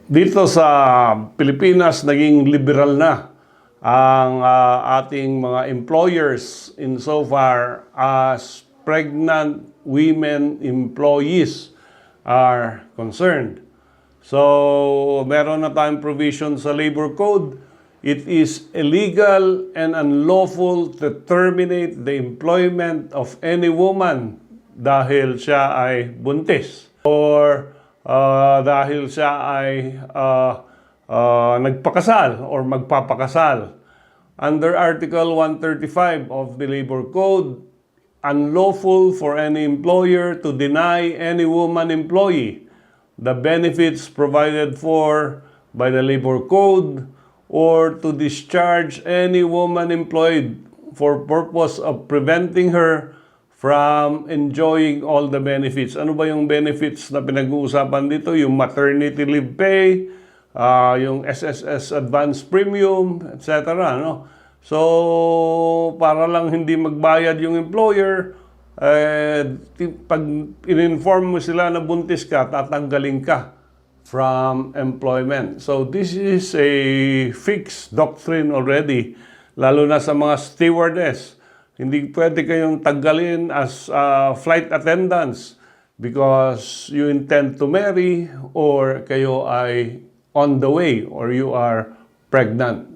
Dito sa Pilipinas, naging liberal na ang ating mga employers insofar as pregnant women employees are concerned. So, meron na tayong provision sa Labor Code. It is illegal and unlawful to terminate the employment of any woman dahil siya ay buntis or dahil siya ay nagpakasal or magpapakasal. Under Article 135 of the Labor Code, unlawful for any employer to deny any woman employee the benefits provided for by the Labor Code or to discharge any woman employed for purpose of preventing her from enjoying all the benefits. Ano ba yung benefits na pinag-uusapan dito? Yung maternity leave pay, yung SSS advance premium, etc. No? So, para lang hindi magbayad yung employer, pag in-inform mo sila na buntis ka, tatanggalin ka from employment. So, this is a fixed doctrine already, lalo na sa mga stewardess. Hindi pwede kayong tanggalin as flight attendants because you intend to marry or kayo ay on the way or you are pregnant.